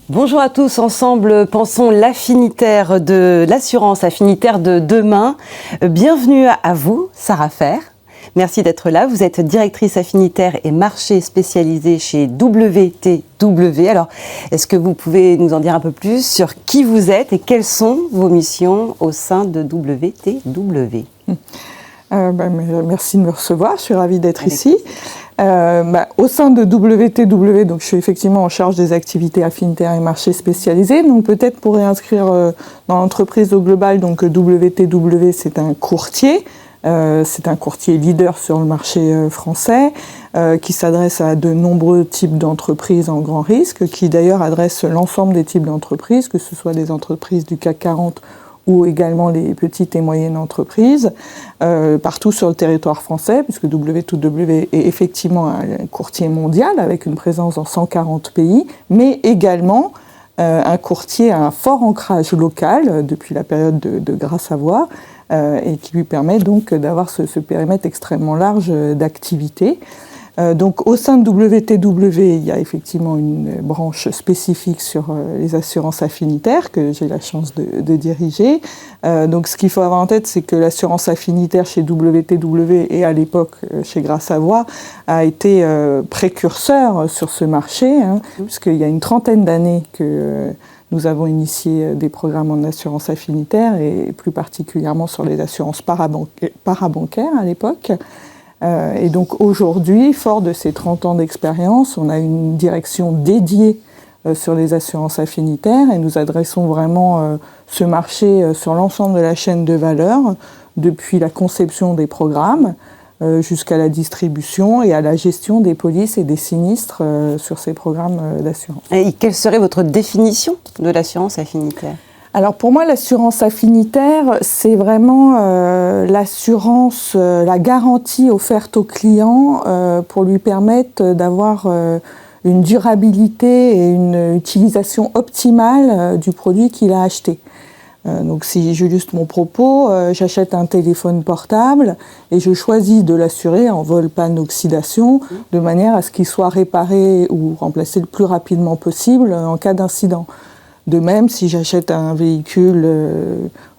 Bonjour à tous, ensemble pensons l'affinitaire de l'assurance affinitaire de demain. Bienvenue à vous, Sarah Fer. Merci d'être là. Vous êtes directrice affinitaire et marché spécialisé chez WTW. Alors, est-ce que vous pouvez nous en dire un peu plus sur qui vous êtes et quelles sont vos missions au sein de WTW? Merci de me recevoir, je suis ravie d'être ici. Au sein de WTW, donc je suis effectivement en charge des activités affinitaires et marchés spécialisés. Donc peut-être pour réinscrire dans l'entreprise au global, donc WTW c'est un courtier. C'est un courtier leader sur le marché français qui s'adresse à de nombreux types d'entreprises en grand risque, qui d'ailleurs adresse l'ensemble des types d'entreprises, que ce soit des entreprises du CAC 40 ou également les petites et moyennes entreprises, partout sur le territoire français, puisque WTW est effectivement un courtier mondial avec une présence dans 140 pays, mais également un courtier à un fort ancrage local depuis la période de Gras Savoye, et qui lui permet donc d'avoir ce périmètre extrêmement large d'activité. Donc au sein de WTW, il y a effectivement une branche spécifique sur les assurances affinitaires que j'ai la chance de diriger. Donc ce qu'il faut avoir en tête, c'est que l'assurance affinitaire chez WTW et à l'époque chez Gras Savoye a été précurseur sur ce marché, puisqu'il y a une trentaine d'années que nous avons initié des programmes en assurance affinitaire et plus particulièrement sur les assurances parabancaires à l'époque. Et donc aujourd'hui, fort de ces 30 ans d'expérience, on a une direction dédiée sur les assurances affinitaires et nous adressons vraiment ce marché sur l'ensemble de la chaîne de valeur, depuis la conception des programmes jusqu'à la distribution et à la gestion des polices et des sinistres sur ces programmes d'assurance. Et quelle serait votre définition de l'assurance affinitaire ? Alors pour moi, l'assurance affinitaire, c'est vraiment l'assurance, la garantie offerte au client pour lui permettre d'avoir une durabilité et une utilisation optimale du produit qu'il a acheté. Donc si j'illustre mon propos, j'achète un téléphone portable et je choisis de l'assurer en vol panne oxydation de manière à ce qu'il soit réparé ou remplacé le plus rapidement possible en cas d'incident. De même, si j'achète un véhicule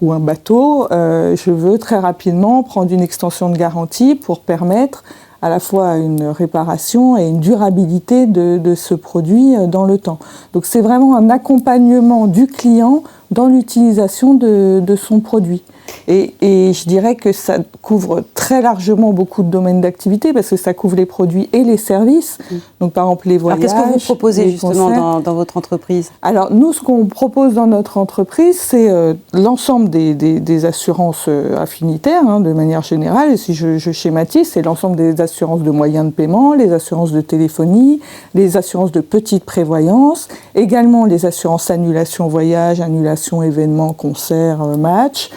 ou un bateau, je veux très rapidement prendre une extension de garantie pour permettre à la fois une réparation et une durabilité de ce produit dans le temps. Donc c'est vraiment un accompagnement du client dans l'utilisation de son produit. Et je dirais que ça couvre très largement beaucoup de domaines d'activité parce que ça couvre les produits et les services. Donc par exemple les voyages. Alors qu'est-ce que vous proposez justement dans votre entreprise ? Alors nous, ce qu'on propose dans notre entreprise, c'est l'ensemble des assurances affinitaires de manière générale. Et si je schématise, c'est l'ensemble des assurances de moyens de paiement, les assurances de téléphonie, les assurances de petite prévoyance, également les assurances annulation voyage, annulation événement, concert, match.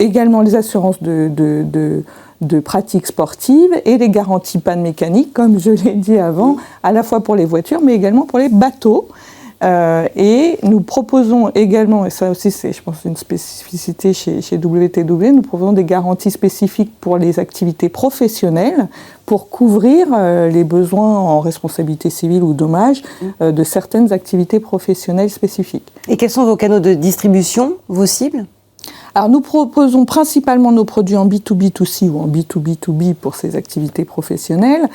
Également les assurances de pratiques sportives et les garanties panne mécanique, comme je l'ai dit avant, à la fois pour les voitures, mais également pour les bateaux. Et nous proposons également, et ça aussi c'est je pense une spécificité chez WTW, nous proposons des garanties spécifiques pour les activités professionnelles pour couvrir les besoins en responsabilité civile ou dommages de certaines activités professionnelles spécifiques. Et quels sont vos canaux de distribution, vos cibles ? Alors nous proposons principalement nos produits en B2B2C ou en B2B2B pour ces activités professionnelles,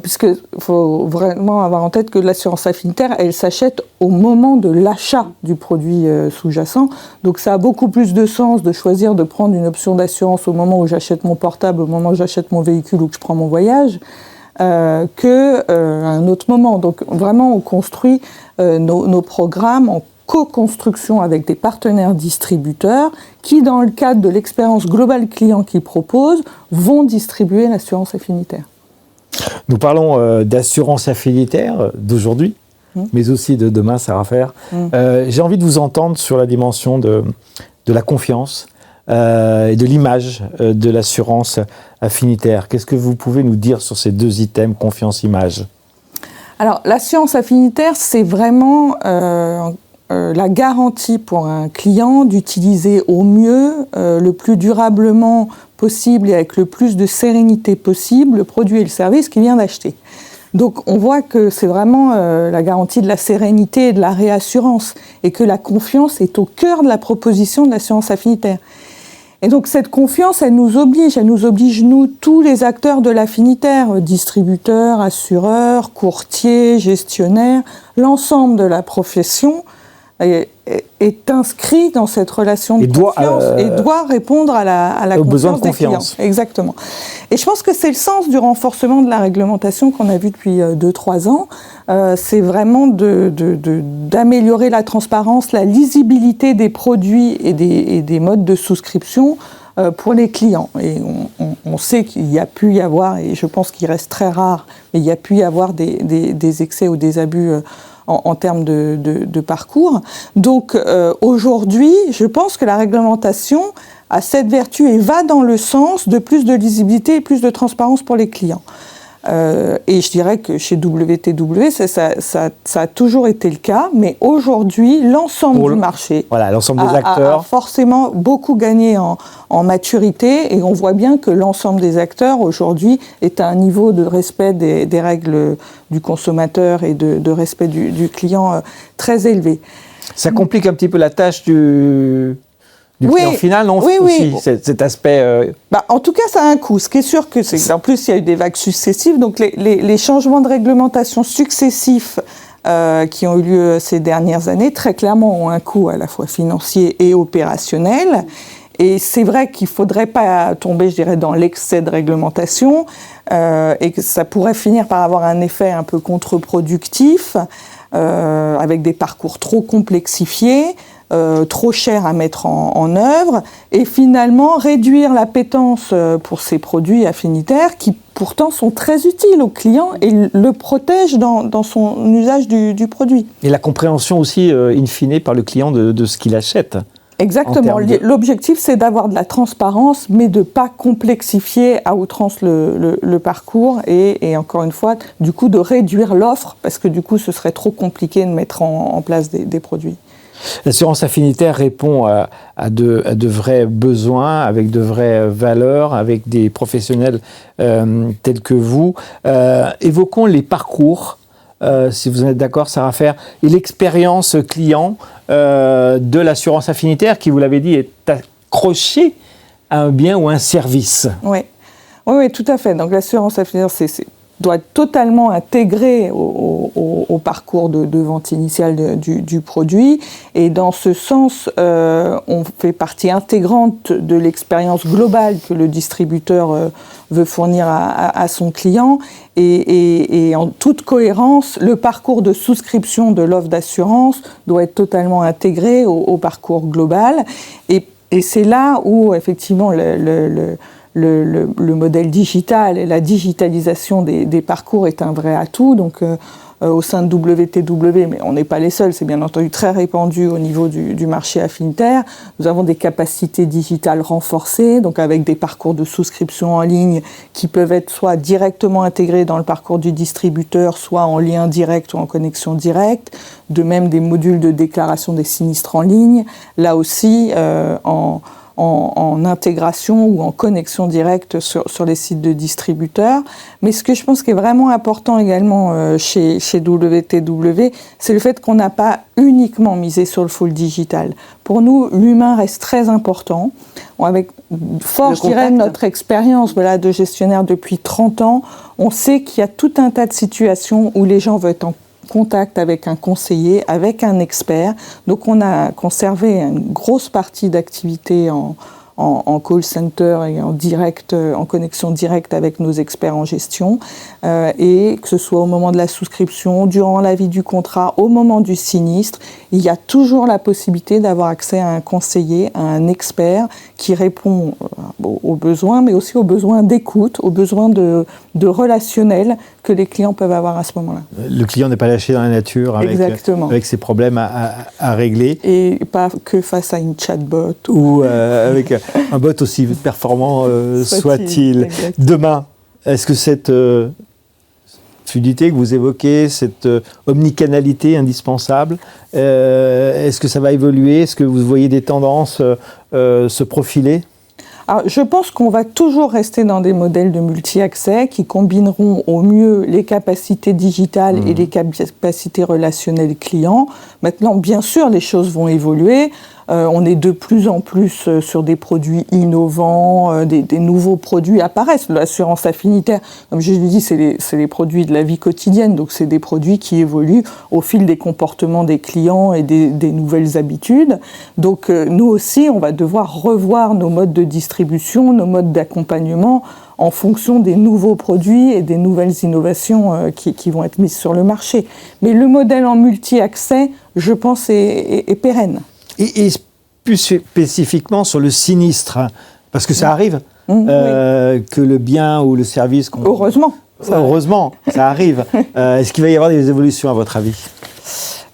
puisqu'il faut vraiment avoir en tête que l'assurance affinitaire, elle s'achète au moment de l'achat du produit sous-jacent. Donc ça a beaucoup plus de sens de choisir de prendre une option d'assurance au moment où j'achète mon portable, au moment où j'achète mon véhicule ou que je prends mon voyage, qu'à un autre moment. Donc vraiment on construit nos programmes en co-construction avec des partenaires distributeurs qui, dans le cadre de l'expérience globale client qu'ils proposent, vont distribuer l'assurance affinitaire. Nous parlons d'assurance affinitaire d'aujourd'hui, mais aussi de demain, Sarah Fer. J'ai envie de vous entendre sur la dimension de la confiance et de l'image de l'assurance affinitaire. Qu'est-ce que vous pouvez nous dire sur ces deux items, confiance-image ? Alors, l'assurance affinitaire, c'est vraiment la garantie pour un client d'utiliser au mieux, le plus durablement possible et avec le plus de sérénité possible le produit et le service qu'il vient d'acheter. Donc on voit que c'est vraiment la garantie de la sérénité et de la réassurance, et que la confiance est au cœur de la proposition de l'assurance affinitaire. Et donc cette confiance, elle nous oblige, nous, tous les acteurs de l'affinitaire, distributeurs, assureurs, courtiers, gestionnaires, l'ensemble de la profession est inscrit dans cette relation de confiance et doit répondre à la confiance des clients. Exactement. Et je pense que c'est le sens du renforcement de la réglementation qu'on a vu depuis 2-3 ans. C'est vraiment d'améliorer la transparence, la lisibilité des produits et des modes de souscription pour les clients. Et on sait qu'il y a pu y avoir, et je pense qu'il reste très rare, mais il y a pu y avoir des excès ou des abus en termes de parcours. Donc aujourd'hui, je pense que la réglementation a cette vertu et va dans le sens de plus de lisibilité et plus de transparence pour les clients. Et je dirais que chez WTW, ça a toujours été le cas, mais aujourd'hui, l'ensemble du marché l'ensemble des acteurs a forcément beaucoup gagné en maturité, et on voit bien que l'ensemble des acteurs aujourd'hui est à un niveau de respect des règles du consommateur et de respect du client très élevé. Ça complique un petit peu la tâche du client final, non? Oui. Cet aspect... En tout cas, ça a un coût. Ce qui est sûr, c'est en plus, il y a eu des vagues successives. Donc, les changements de réglementation successifs qui ont eu lieu ces dernières années, très clairement, ont un coût à la fois financier et opérationnel. Et c'est vrai qu'il ne faudrait pas tomber, je dirais, dans l'excès de réglementation et que ça pourrait finir par avoir un effet un peu contre-productif avec des parcours trop complexifiés, trop cher à mettre en œuvre, et finalement réduire l'appétence pour ces produits affinitaires qui pourtant sont très utiles aux clients et le protègent dans son usage du produit. Et la compréhension aussi, in fine, par le client de ce qu'il achète. Exactement. L'objectif, c'est d'avoir de la transparence, mais de ne pas complexifier à outrance le parcours et encore une fois, du coup, de réduire l'offre, parce que du coup, ce serait trop compliqué de mettre en place des produits. L'assurance affinitaire répond à de vrais besoins, avec de vraies valeurs, avec des professionnels tels que vous. Évoquons les parcours, si vous en êtes d'accord, Sarah Fer, et l'expérience client de l'assurance affinitaire qui, vous l'avez dit, est accrochée à un bien ou un service. Oui, tout à fait. Donc l'assurance affinitaire, doit être totalement intégré au parcours de vente initiale du produit. Et dans ce sens, on fait partie intégrante de l'expérience globale que le distributeur veut fournir à son client. Et en toute cohérence, le parcours de souscription de l'offre d'assurance doit être totalement intégré au parcours global. Et c'est là où, effectivement, le modèle digital et la digitalisation des parcours est un vrai atout. Donc, au sein de WTW, mais on n'est pas les seuls, c'est bien entendu très répandu au niveau du marché affinitaire. Nous avons des capacités digitales renforcées, donc avec des parcours de souscription en ligne qui peuvent être soit directement intégrés dans le parcours du distributeur, soit en lien direct ou en connexion directe. De même, des modules de déclaration des sinistres en ligne, là aussi en intégration ou en connexion directe sur les sites de distributeurs. Mais ce que je pense qui est vraiment important également chez WTW, c'est le fait qu'on n'a pas uniquement misé sur le full digital. Pour nous, l'humain reste très important. Avec force, je dirais, notre expérience de gestionnaire depuis 30 ans, on sait qu'il y a tout un tas de situations où les gens veulent être en contact avec un conseiller, avec un expert. Donc on a conservé une grosse partie d'activité en call center et en connexion directe avec nos experts en gestion, et que ce soit au moment de la souscription, durant la vie du contrat, au moment du sinistre, il y a toujours la possibilité d'avoir accès à un conseiller, à un expert qui répond aux besoins, mais aussi aux besoins d'écoute, aux besoins de relationnel que les clients peuvent avoir à ce moment-là. Le client n'est pas lâché dans la nature avec ses problèmes à régler. Et pas que face à une chatbot. Ou avec un bot aussi performant soit-il. Demain, est-ce que cette fluidité que vous évoquez, cette omnicanalité indispensable, est-ce que ça va évoluer? Est-ce que vous voyez des tendances se profiler? Alors, je pense qu'on va toujours rester dans des modèles de multi-accès qui combineront au mieux les capacités digitales et les capacités relationnelles clients. Maintenant, bien sûr, les choses vont évoluer. On est de plus en plus sur des produits innovants, des nouveaux produits apparaissent. L'assurance affinitaire, comme je l'ai dit, c'est les produits de la vie quotidienne, donc c'est des produits qui évoluent au fil des comportements des clients et des nouvelles habitudes. Donc nous aussi, on va devoir revoir nos modes de distribution, nos modes d'accompagnement en fonction des nouveaux produits et des nouvelles innovations qui vont être mises sur le marché. Mais le modèle en multi-accès, je pense, est pérenne. Et plus spécifiquement sur le sinistre, parce que ça arrive, que le bien ou le service... Heureusement. Heureusement, ça arrive. Est-ce qu'il va y avoir des évolutions à votre avis ?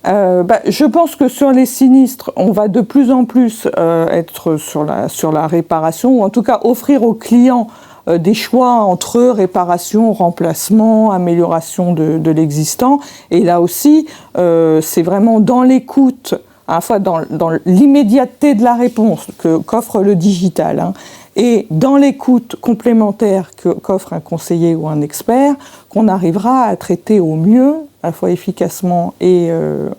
Je pense que sur les sinistres, on va de plus en plus être sur la réparation, ou en tout cas offrir aux clients des choix entre réparation, remplacement, amélioration de l'existant. Et là aussi, c'est vraiment dans l'écoute, à la fois dans l'immédiateté de la réponse qu'offre le digital, et dans l'écoute complémentaire qu'offre un conseiller ou un expert, qu'on arrivera à traiter au mieux, à la fois efficacement et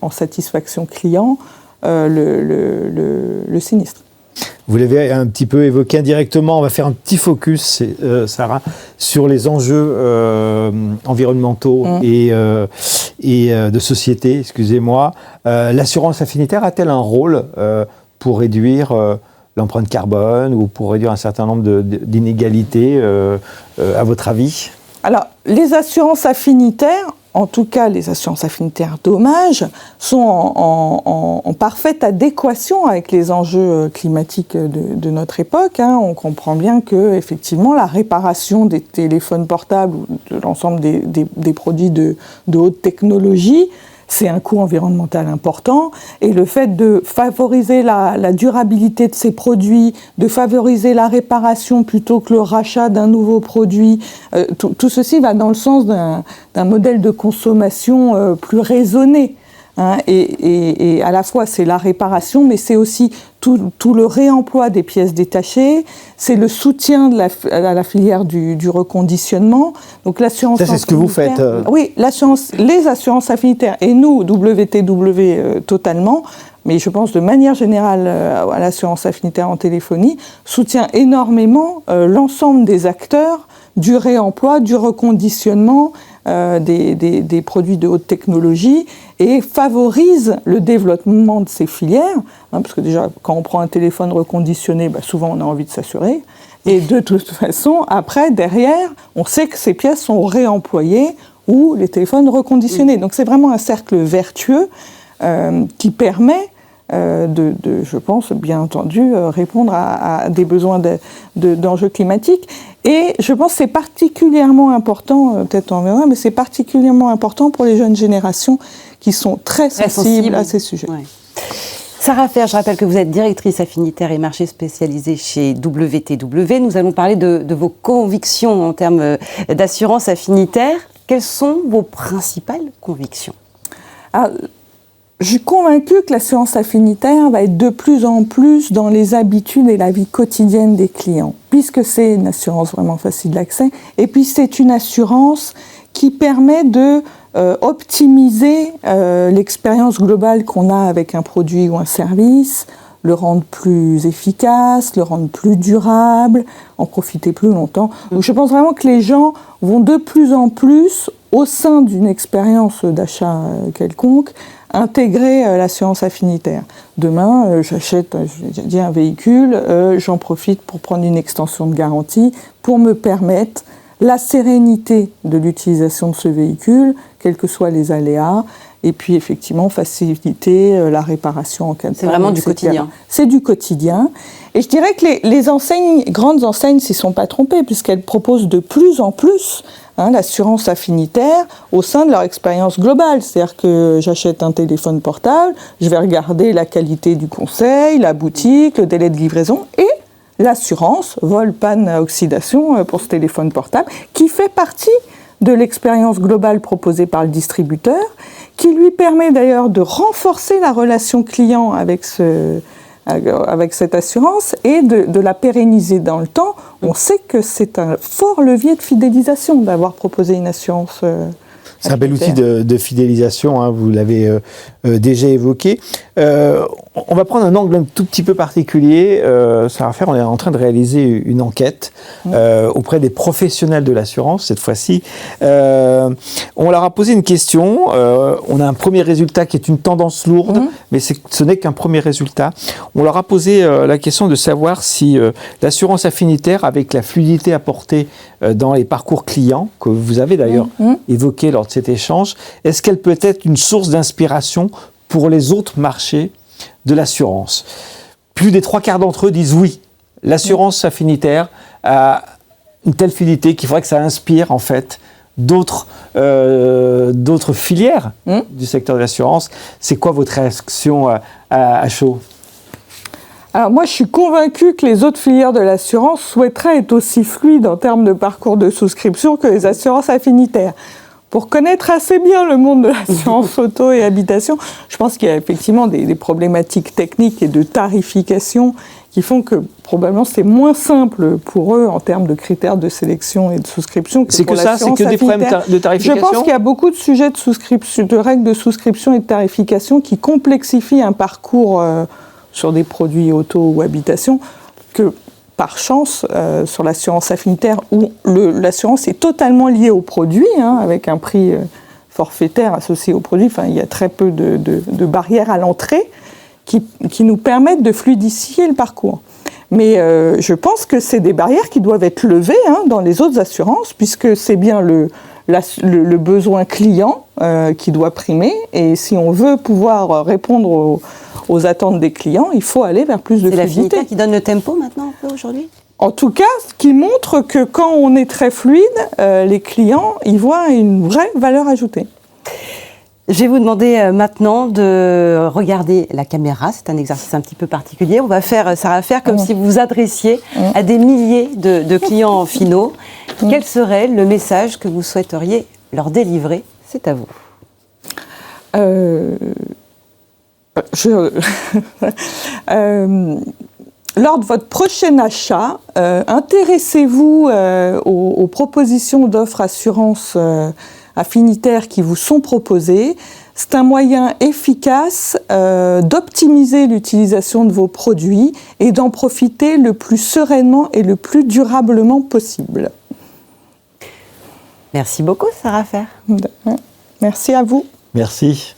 en satisfaction client, le sinistre. Vous l'avez un petit peu évoqué indirectement, on va faire un petit focus, Sarah, sur les enjeux environnementaux et de société, excusez-moi. L'assurance affinitaire a-t-elle un rôle pour réduire l'empreinte carbone ou pour réduire un certain nombre d'inégalités, à votre avis ? Alors, les assurances affinitaires, en tout cas les assurances affinitaires dommages, sont en parfaite adéquation avec les enjeux climatiques de notre époque. On comprend bien que, effectivement, la réparation des téléphones portables ou de l'ensemble des produits de haute technologie, c'est un coût environnemental important, et le fait de favoriser la durabilité de ces produits, de favoriser la réparation plutôt que le rachat d'un nouveau produit, tout ceci va dans le sens d'un modèle de consommation plus raisonné. Et à la fois c'est la réparation, mais c'est aussi tout le réemploi des pièces détachées, c'est le soutien à la filière du reconditionnement. Donc l'assurance. Ça, c'est ce que vous faites. Oui, les assurances affinitaires et nous, WTW totalement, mais je pense de manière générale à l'assurance affinitaire en téléphonie, soutient énormément l'ensemble des acteurs du réemploi, du reconditionnement des produits de haute technologie et favorise le développement de ces filières, parce que déjà, quand on prend un téléphone reconditionné, souvent on a envie de s'assurer, et de toute façon, après, derrière, on sait que ces pièces sont réemployées ou les téléphones reconditionnés. Donc c'est vraiment un cercle vertueux qui permet je pense, bien entendu, répondre à des besoins d'enjeux climatiques. Et je pense que c'est particulièrement important, peut-être on verra, mais c'est particulièrement important pour les jeunes générations qui sont très sensibles à ces sujets. Ouais. Sarah Fer, je rappelle que vous êtes directrice affinitaire et marché spécialisée chez WTW. Nous allons parler de vos convictions en termes d'assurance affinitaire. Quelles sont vos principales convictions ? Je suis convaincue que l'assurance affinitaire va être de plus en plus dans les habitudes et la vie quotidienne des clients, puisque c'est une assurance vraiment facile d'accès, et puis c'est une assurance qui permet de optimiser l'expérience globale qu'on a avec un produit ou un service, le rendre plus efficace, le rendre plus durable, en profiter plus longtemps. Donc je pense vraiment que les gens vont de plus en plus, au sein d'une expérience d'achat quelconque, intégrer l'assurance affinitaire. Demain, j'achète un véhicule, j'en profite pour prendre une extension de garantie pour me permettre la sérénité de l'utilisation de ce véhicule, quels que soient les aléas, et puis effectivement faciliter la réparation en cas de panne. C'est vraiment du quotidien. C'est du quotidien. Et je dirais que les enseignes, grandes enseignes, s'y sont pas trompées, puisqu'elles proposent de plus en plus l'assurance affinitaire au sein de leur expérience globale. C'est-à-dire que j'achète un téléphone portable, je vais regarder la qualité du conseil, la boutique, le délai de livraison et l'assurance vol, panne, oxydation pour ce téléphone portable qui fait partie de l'expérience globale proposée par le distributeur, qui lui permet d'ailleurs de renforcer la relation client avec avec cette assurance et de la pérenniser dans le temps. On sait que c'est un fort levier de fidélisation d'avoir proposé une assurance. C'est un bel outil de fidélisation, hein, vous l'avez déjà évoqué. On va prendre un angle un tout petit peu particulier. Ça va faire, on est en train de réaliser une enquête auprès des professionnels de l'assurance, cette fois-ci. On leur a posé une question. On a un premier résultat qui est une tendance lourde, mais ce n'est qu'un premier résultat. On leur a posé la question de savoir si l'assurance affinitaire, avec la fluidité apportée dans les parcours clients, que vous avez d'ailleurs évoqué lors de cet échange, est-ce qu'elle peut être une source d'inspiration pour les autres marchés de l'assurance? Plus des 3/4 d'entre eux disent oui. L'assurance affinitaire a une telle fluidité qu'il faudrait que ça inspire en fait d'autres filières du secteur de l'assurance. C'est quoi votre réaction à chaud? Alors moi, je suis convaincue que les autres filières de l'assurance souhaiteraient être aussi fluides en termes de parcours de souscription que les assurances affinitaires. Pour connaître assez bien le monde de l'assurance auto et habitation, je pense qu'il y a effectivement des problématiques techniques et de tarification qui font que probablement c'est moins simple pour eux en termes de critères de sélection et de souscription que pour l'assurance affinitaire. C'est que des problèmes de tarification? Je pense qu'il y a beaucoup de sujets de souscription, de règles de souscription et de tarification qui complexifient un parcours sur des produits auto ou habitation que par chance, sur l'assurance affinitaire, où l'assurance est totalement liée au produit, avec un prix forfaitaire associé au produit, il y a très peu de barrières à l'entrée qui nous permettent de fluidifier le parcours. Mais je pense que c'est des barrières qui doivent être levées dans les autres assurances, puisque c'est bien le besoin client qui doit primer, et si on veut pouvoir répondre aux attentes des clients, il faut aller vers plus de fluidité. C'est l'affinitaire qui donne le tempo maintenant un peu aujourd'hui ? En tout cas, ce qui montre que quand on est très fluide, les clients y voient une vraie valeur ajoutée. Je vais vous demander maintenant de regarder la caméra. C'est un exercice un petit peu particulier. On va faire, ça va faire comme si vous vous adressiez à des milliers de clients finaux. Quel serait le message que vous souhaiteriez leur délivrer ? C'est à vous. Lors de votre prochain achat, intéressez-vous aux propositions d'offres assurance affinitaires qui vous sont proposées. C'est un moyen efficace d'optimiser l'utilisation de vos produits et d'en profiter le plus sereinement et le plus durablement possible. Merci beaucoup, Sarah Fehr. Merci à vous. Merci.